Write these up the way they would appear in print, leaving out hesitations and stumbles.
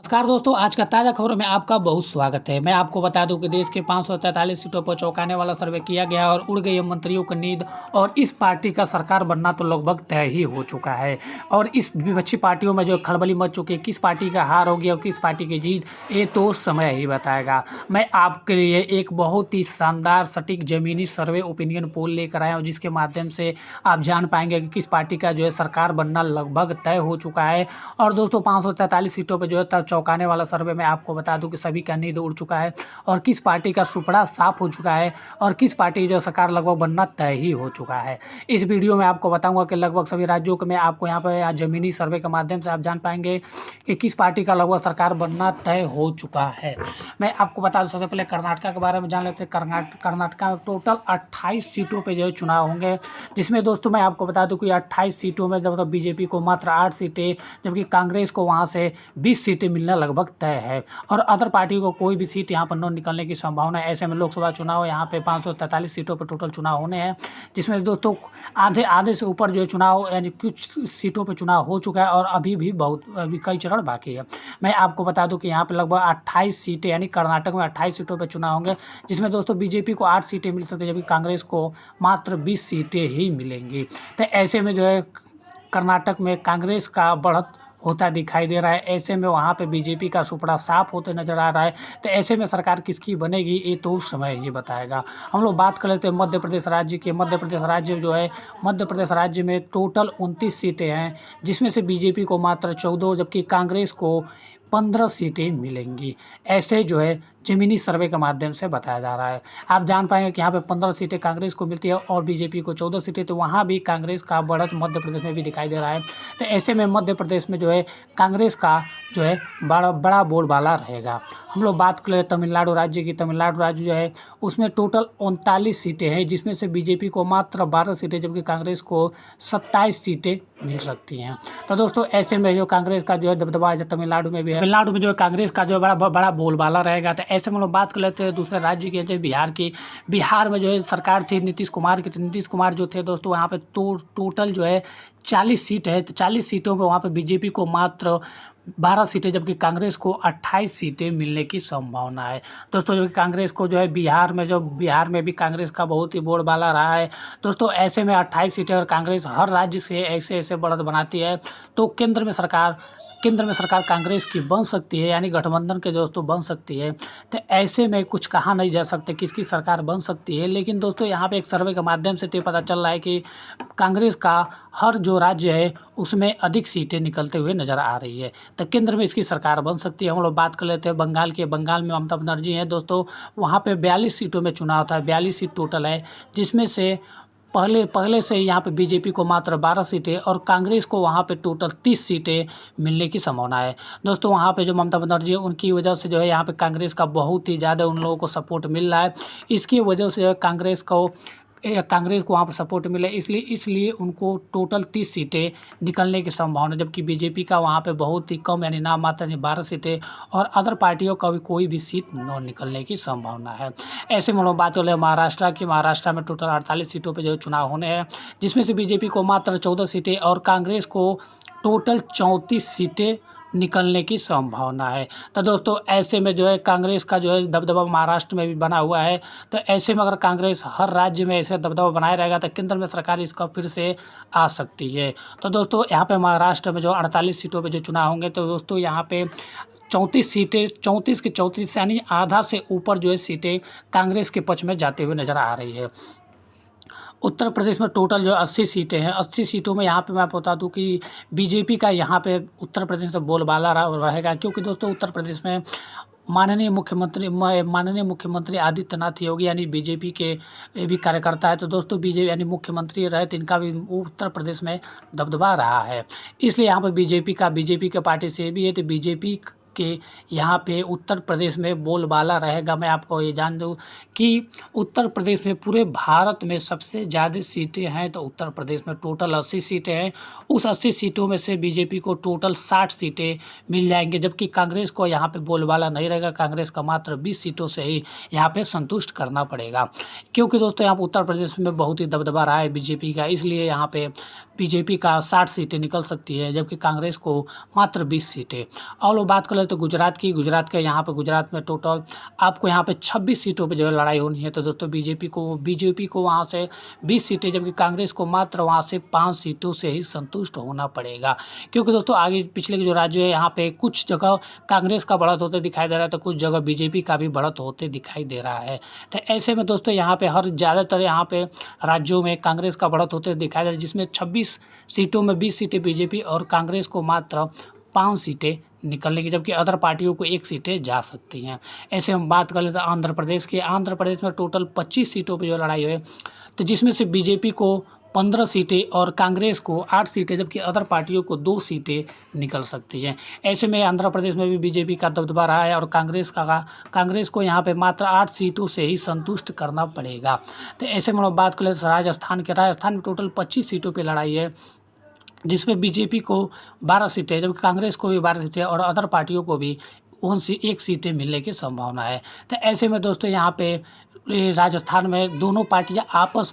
नमस्कार दोस्तों, आज का ताज़ा खबरों में आपका बहुत स्वागत है। मैं आपको बता दूं कि देश के 543 सीटों पर चौंकाने वाला सर्वे किया गया और उड़ गई मंत्रियों की नींद। और इस पार्टी का सरकार बनना तो लगभग तय ही हो चुका है। और इस विपक्षी पार्टियों में जो खलबली मच चुकी है, किस पार्टी का हार होगी और किस पार्टी की जीत, ये तो समय ही बताएगा। मैं आपके लिए एक बहुत ही शानदार सटीक ज़मीनी सर्वे ओपिनियन पोल लेकर आया हूँ, जिसके माध्यम से आप जान पाएंगे कि किस पार्टी का जो है सरकार बनना लगभग तय हो चुका है। और दोस्तों 543 सीटों पर जो है चौंकाने वाला सर्वे में आपको बता दूं कि सभी का नींद उड़ चुका है और किस पार्टी का सुपड़ा साफ हो चुका है और किस पार्टी जो सरकार लगभग बनना तय ही हो चुका है। इस वीडियो में आपको बताऊंगा कि लगभग सभी राज्यों में आपको यहाँ पर ज़मीनी सर्वे के माध्यम से आप जान पाएंगे कि किस पार्टी का लगभग सरकार बनना तय हो चुका है। मैं आपको बता दूं, सबसे पहले कर्नाटका के बारे में जान लेते हैं। कर्नाटका में टोटल 28 सीटों पर जो है चुनाव होंगे, जिसमें दोस्तों मैं आपको बता दूं कि 28 सीटों में जब बीजेपी को मात्र 8 सीटें, जबकि कांग्रेस को वहाँ से 20 सीटें मिलना लगभग तय है और अदर पार्टी को कोई भी सीट यहाँ पर न निकलने की संभावना है। ऐसे में लोकसभा चुनाव यहाँ पे 543 सीटों पर टोटल चुनाव होने हैं, जिसमें दोस्तों आधे से ऊपर जो चुनाव यानी कुछ सीटों पर चुनाव हो चुका है और अभी कई चरण बाकी है। मैं आपको बता दूं कि यहाँ पे लगभग 28 सीटें यानी कर्नाटक में 28 सीटों पर चुनाव होंगे, जिसमें दोस्तों बीजेपी को 8 सीटें मिल सकती है, जबकि कांग्रेस को मात्र 20 सीटें ही मिलेंगी। तो ऐसे में जो है कर्नाटक में कांग्रेस का बढ़त होता दिखाई दे रहा है। ऐसे में वहाँ पे बीजेपी का सुपड़ा साफ होते नजर आ रहा है। तो ऐसे में सरकार किसकी बनेगी, ये तो समय ही बताएगा। हम लोग बात कर लेते हैं मध्य प्रदेश राज्य की। मध्य प्रदेश राज्य जो है, मध्य प्रदेश राज्य में टोटल 29 सीटें हैं, जिसमें से बीजेपी को मात्र 14 जबकि कांग्रेस को 15 सीटें मिलेंगी। ऐसे जो है ज़मीनी सर्वे के माध्यम से बताया जा रहा है। आप जान पाएंगे कि यहाँ पे 15 सीटें कांग्रेस को मिलती है और बीजेपी को 14 सीटें, तो वहाँ भी कांग्रेस का बढ़त मध्य प्रदेश में भी दिखाई दे रहा है। तो ऐसे में मध्य प्रदेश में जो है कांग्रेस का जो है बड़ा बोलबाला रहेगा। हम लोग बात करें तमिलनाडु राज्य की। तमिलनाडु राज्य जो है उसमें टोटल 39 सीटें हैं, जिसमें से बीजेपी को मात्र 12 सीटें जबकि कांग्रेस को 27 सीटें मिल सकती हैं। तो दोस्तों ऐसे में जो कांग्रेस का जो है दबदबा तमिलनाडु में भी है। तमिलनाडु में जो है कांग्रेस का जो है बड़ा बोलबाला रहेगा। तो ऐसे में हम लोग बात कर लेते हैं दूसरे राज्य की, जैसे बिहार की। बिहार में जो है सरकार थी नीतीश कुमार की। नीतीश कुमार जो थे दोस्तों वहाँ पे टोटल जो है 40 सीट है। तो 40 सीटों में वहाँ पे बीजेपी को मात्र 12 सीटें जबकि कांग्रेस को 28 सीटें मिलने की संभावना है। दोस्तों जो कांग्रेस को जो है बिहार में भी कांग्रेस का बहुत ही बोलबाला रहा है। दोस्तों ऐसे में 28 सीटें और कांग्रेस हर राज्य से ऐसे बढ़त बनाती है, तो केंद्र में सरकार कांग्रेस की बन सकती है, यानी गठबंधन के दोस्तों बन सकती है। तो ऐसे में कुछ कहा नहीं जा सकते किसकी सरकार बन सकती है, लेकिन दोस्तों यहाँ पे एक सर्वे के माध्यम से तो पता चल रहा है कि कांग्रेस का हर जो राज्य है उसमें अधिक सीटें निकलते हुए नज़र आ रही है। तो केंद्र में इसकी सरकार बन सकती है। हम लोग बात कर लेते हैं बंगाल के। बंगाल में ममता बनर्जी है दोस्तों, वहाँ पे 42 सीटों में चुनाव था। 42 सीट टोटल है, जिसमें से पहले से यहाँ पे बीजेपी को मात्र 12 सीटें और कांग्रेस को वहाँ पे टोटल 30 सीटें मिलने की संभावना है। दोस्तों वहाँ पे जो ममता बनर्जी है उनकी वजह से जो है यहाँ पे कांग्रेस का बहुत ही ज़्यादा उन लोगों को सपोर्ट मिल रहा है। इसकी वजह से कांग्रेस को वहाँ पर सपोर्ट मिले, इसलिए उनको टोटल 30 सीटें निकलने की संभावना, जबकि बीजेपी का वहाँ पे बहुत ही कम यानी नाम मात्र 12 सीटें और अदर पार्टियों का भी कोई भी सीट न निकलने की संभावना है। ऐसे में हम लोग बात कर ले महाराष्ट्र की। महाराष्ट्र में टोटल 48 सीटों पर जो चुनाव होने हैं, जिसमें से बीजेपी को मात्र 14 सीटें और कांग्रेस को टोटल 34 सीटें निकलने की संभावना है। तो दोस्तों ऐसे में जो है कांग्रेस का जो है दबदबा महाराष्ट्र में भी बना हुआ है। तो ऐसे में अगर कांग्रेस हर राज्य में ऐसे दबदबा बनाए रहेगा तो केंद्र में सरकार इसका फिर से आ सकती है। तो दोस्तों यहाँ पे महाराष्ट्र में जो 48 सीटों पे जो चुनाव होंगे, तो दोस्तों यहाँ पे 34 सीटें 34 की 34 यानी आधा से ऊपर जो है सीटें कांग्रेस के पक्ष में जाते हुए नज़र आ रही है। उत्तर प्रदेश में टोटल जो 80 सीटें हैं, 80 सीटों में यहाँ पे मैं बता दूं कि बीजेपी का यहाँ पे उत्तर प्रदेश में बोलबाला रहेगा, क्योंकि दोस्तों उत्तर प्रदेश में माननीय मुख्यमंत्री आदित्यनाथ योगी यानी बीजेपी के भी कार्यकर्ता है। तो दोस्तों बीजेपी यानी मुख्यमंत्री रहे तो इनका भी उत्तर प्रदेश में दबदबा रहा है, इसलिए यहाँ पर बीजेपी के पार्टी से भी है, तो बीजेपी के यहाँ पे उत्तर प्रदेश में बोलबाला रहेगा। मैं आपको ये जान दूँ कि उत्तर प्रदेश में पूरे भारत में सबसे ज़्यादा सीटें हैं, तो उत्तर प्रदेश में टोटल 80 सीटें हैं। उस 80 सीटों में से बीजेपी को टोटल 60 सीटें मिल जाएंगे, जबकि कांग्रेस को यहाँ पे बोलबाला नहीं रहेगा। कांग्रेस का मात्र 20 सीटों से ही यहाँ पे संतुष्ट करना पड़ेगा, क्योंकि दोस्तों यहाँ पर उत्तर प्रदेश में बहुत ही दबदबा रहा है बीजेपी का, इसलिए यहाँ पे बीजेपी का 60 सीटें निकल सकती है, जबकि कांग्रेस को मात्र 20 सीटें। और लोग बात कर ले तो गुजरात की, गुजरात के यहाँ पे गुजरात में टोटल आपको यहाँ पे 26 सीटों पे जो है लड़ाई होनी है। तो दोस्तों बीजेपी को वहाँ से 20 सीटें, जबकि कांग्रेस को मात्र वहाँ से 5 सीटों से ही संतुष्ट होना पड़ेगा। क्योंकि दोस्तों आगे पिछले के जो राज्य है यहाँ पे कुछ जगह कांग्रेस का बढ़त होते दिखाई दे रहा है, तो कुछ जगह बीजेपी का भी बढ़त होते दिखाई दे रहा है। तो ऐसे में दोस्तों यहाँ पे ज़्यादातर यहाँ पे राज्यों में कांग्रेस का बढ़त होते दिखाई दे रहा है, जिसमें 26 सीटों में 20 सीटें बीजेपी और कांग्रेस को मात्र 5 सीटें निकलने की, जबकि अदर पार्टियों को 1 सीटें जा सकती हैं। ऐसे हम बात कर लेते हैं आंध्र प्रदेश की। आंध्र प्रदेश में टोटल 25 सीटों पर जो लड़ाई है, तो जिसमें से बीजेपी को 15 सीटें और कांग्रेस को 8 सीटें, जबकि अदर पार्टियों को 2 सीटें निकल सकती हैं। ऐसे में आंध्र प्रदेश में भी बीजेपी का दबदबा रहा है और कांग्रेस को यहाँ पे मात्र 8 सीटों से ही संतुष्ट करना पड़ेगा। तो ऐसे में हम बात कर लेते हैं राजस्थान में टोटल 25 सीटों पर लड़ाई है, जिसमें बीजेपी को 12 सीटें, जबकि कांग्रेस को भी 12 सीटें और अदर पार्टियों को भी 1 सीटें मिलने की संभावना है। तो ऐसे में दोस्तों यहाँ पे राजस्थान में दोनों पार्टियां आपस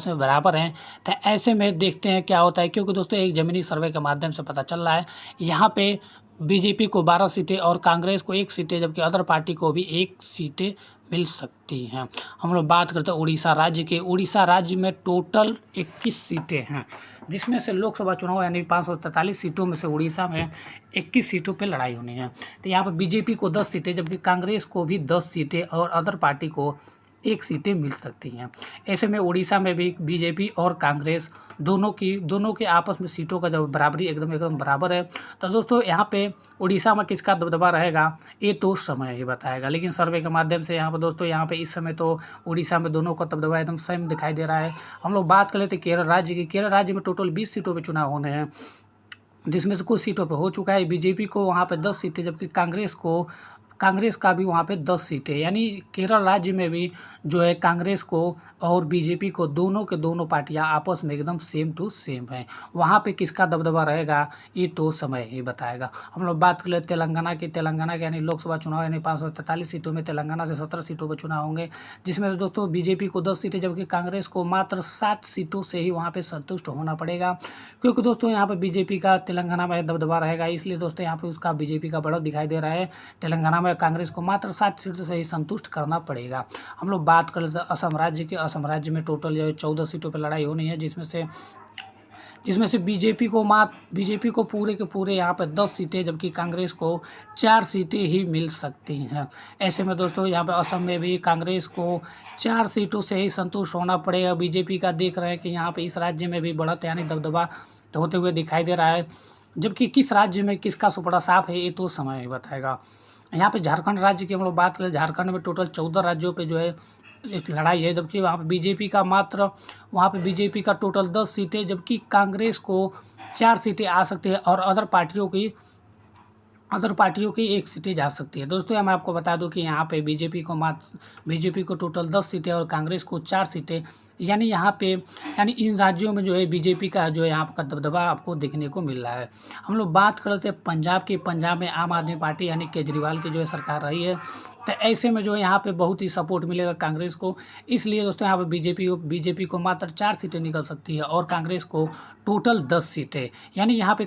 में बराबर हैं। तो ऐसे में देखते हैं क्या होता है, क्योंकि दोस्तों एक ज़मीनी सर्वे के माध्यम से पता चल रहा है यहाँ पे बीजेपी को 12 सीटें और कांग्रेस को 1 सीटें, जबकि अदर पार्टी को भी 1 सीटें मिल सकती हैं। हम लोग बात करते हैं उड़ीसा राज्य के। उड़ीसा राज्य में टोटल 21 सीटें हैं, जिसमें से लोकसभा चुनाव यानी 543 सीटों में से उड़ीसा में 21 सीटों पे लड़ाई होनी है। तो यहाँ पर बीजेपी को 10 सीटें, जबकि कांग्रेस को भी 10 सीटें और अदर पार्टी को 1 सीटें मिल सकती हैं। ऐसे में उड़ीसा में भी बीजेपी और कांग्रेस दोनों के आपस में सीटों का जब बराबरी एकदम बराबर है। तो दोस्तों यहाँ पे उड़ीसा में किसका दबदबा रहेगा ये तो समय ही बताएगा, लेकिन सर्वे के माध्यम से यहाँ पर दोस्तों इस समय तो उड़ीसा में दोनों का दबदबा एकदम सेम दिखाई दे रहा है। हम लोग बात कर लेते हैं केरल राज्य की। केरल राज्य में टोटल 20 सीटों पर चुनाव होने हैं, जिसमें से कुछ सीटों पर हो चुका है। बीजेपी को वहाँ पर 10 सीटें, जबकि कांग्रेस का भी वहाँ पे 10 सीटें, यानी केरल राज्य में भी जो है कांग्रेस को और बीजेपी को दोनों पार्टियां आपस में एकदम सेम टू सेम हैं। वहाँ पे किसका दबदबा रहेगा ये तो समय ही बताएगा। हम लोग बात कर लेते तेलंगाना की। यानी लोकसभा चुनाव यानी 543 सीटों में तेलंगाना से 17 सीटों पर चुनाव होंगे, जिसमें दोस्तों बीजेपी को 10 सीटें, जबकि कांग्रेस को मात्र 7 सीटों से ही वहाँ पर संतुष्ट होना पड़ेगा। क्योंकि दोस्तों यहाँ पर बीजेपी का तेलंगाना में दबदबा रहेगा, इसलिए दोस्तों यहाँ पर उसका बीजेपी का बढ़त दिखाई दे रहा है। तेलंगाना में कांग्रेस को मात्र 7 सीटों से ही संतुष्ट करना पड़ेगा। हम लोग बात कर लेते हैं असम राज्य की। असम राज्य में टोटल जो है 14 सीटों पर लड़ाई होनी है, जिसमें से बीजेपी को पूरे के पूरे यहाँ पर 10 सीटें, जबकि कांग्रेस को 4 सीटें ही मिल सकती हैं। ऐसे में दोस्तों यहाँ पर असम में भी कांग्रेस को 4 सीटों से ही संतुष्ट होना पड़ेगा। बीजेपी का देख रहे हैं कि यहाँ पर इस राज्य में भी बढ़त यानी दबदबा होते हुए दिखाई दे रहा है, जबकि किस राज्य में किसका सुपड़ा साफ है ये तो समय ही बताएगा। यहाँ पे झारखंड राज्य की हम लोग बात करें, झारखंड में टोटल 14 राज्यों पे जो है लड़ाई है, जबकि वहाँ पे बीजेपी का टोटल 10 सीटें, जबकि कांग्रेस को 4 सीटें आ सकती है और अदर पार्टियों की 1 सीटें जा सकती है। दोस्तों मैं आपको बता दूं कि यहाँ पे बीजेपी को टोटल 10 सीटें और कांग्रेस को 4 सीटें, यानी इन राज्यों में जो है बीजेपी का जो है यहाँ का दबदबा आपको देखने को मिल रहा है। हम लोग बात कर लेते हैं पंजाब की। पंजाब में आम आदमी पार्टी यानी केजरीवाल की जो है सरकार रही है, तो ऐसे में जो है यहाँ पे बहुत ही सपोर्ट मिलेगा कांग्रेस को। इसलिए दोस्तों यहाँ पे बीजेपी को मात्र 4 सीटें निकल सकती है और कांग्रेस को टोटल 10 सीटें, यानी यहाँ पे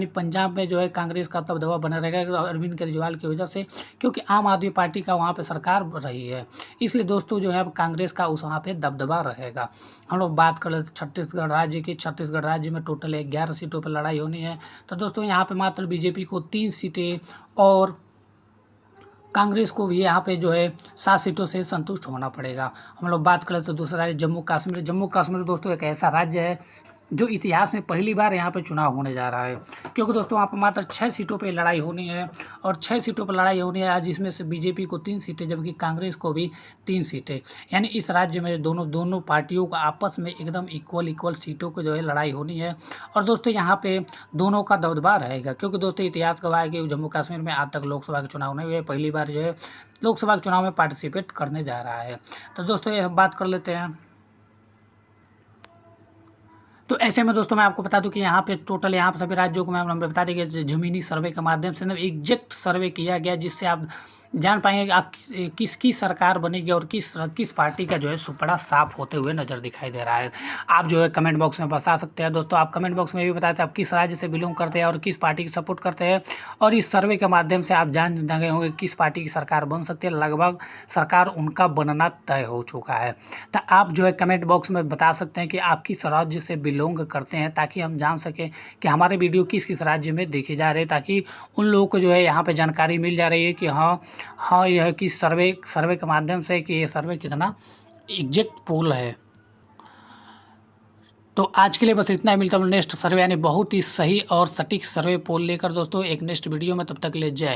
पंजाब में जो है कांग्रेस का दबदबा बना रहेगा अरविंद केजरीवाल की वजह से, क्योंकि आम आदमी पार्टी का वहाँ पे सरकार रही है। इसलिए दोस्तों जो है कांग्रेस का वहाँ पे दबदबा रहेगा। हम लोग बात कर लेते छत्तीसगढ़ राज्य की। छत्तीसगढ़ राज्य में टोटल 11 सीटों पर लड़ाई होनी है। तो दोस्तों यहाँ पे मात्र बीजेपी को 3 सीटें और कांग्रेस को भी यहाँ पे जो है 7 सीटों से संतुष्ट होना पड़ेगा। हम लोग बात कर लेते हैं दूसरा राज्य जम्मू कश्मीर दोस्तों एक ऐसा राज्य है जो इतिहास में पहली बार यहाँ पे चुनाव होने जा रहा है, क्योंकि दोस्तों वहाँ पर मात्र 6 सीटों पे लड़ाई होनी है और 6 सीटों पर लड़ाई होनी है, जिसमें से बीजेपी को 3 सीटें, जबकि कांग्रेस को भी 3 सीटें, यानी इस राज्य में दोनों पार्टियों का आपस में एकदम इक्वल सीटों को जो है लड़ाई होनी है। और दोस्तों यहाँ पे दोनों का दबदबा रहेगा, क्योंकि दोस्तों इतिहास गवाह है कि जम्मू कश्मीर में आज तक लोकसभा के चुनाव नहीं हुए, पहली बार जो है लोकसभा के चुनाव में पार्टिसिपेट करने जा रहा है। तो दोस्तों ये बात कर लेते हैं। तो ऐसे में दोस्तों मैं आपको बता दूं कि यहाँ पे टोटल यहाँ पे सभी राज्यों को मैं बता देंगे ज़मीनी सर्वे के माध्यम से एग्जैक्ट सर्वे किया गया, जान पाएंगे कि आप किसकी सरकार बनेगी और किस पार्टी का जो है सुपड़ा साफ होते हुए नज़र दिखाई दे रहा है। आप जो है कमेंट बॉक्स में बता सकते हैं दोस्तों। आप कमेंट बॉक्स में भी बताएं आप किस राज्य से बिलोंग करते हैं और किस पार्टी की सपोर्ट करते हैं, और इस सर्वे के माध्यम से आप जान गए होंगे किस पार्टी की सरकार बन सकती है। लगभग सरकार उनका बनना तय हो चुका है। तो आप जो है कमेंट बॉक्स में बता सकते हैं कि आप किस राज्य से बिलोंग करते हैं, ताकि हम जान सकें कि हमारे वीडियो किस किस राज्य में देखे जा रहे हैं, ताकि उन लोगों को जो है यहाँ पे जानकारी मिल जा रही है कि हाँ यह कि सर्वे के माध्यम से कि ये सर्वे कितना एग्जैक्ट पोल है। तो आज के लिए बस इतना ही। मिलता हूँ नेक्स्ट सर्वे यानी बहुत ही सही और सटीक सर्वे पोल लेकर दोस्तों एक नेक्स्ट वीडियो में। तब तक ले जय।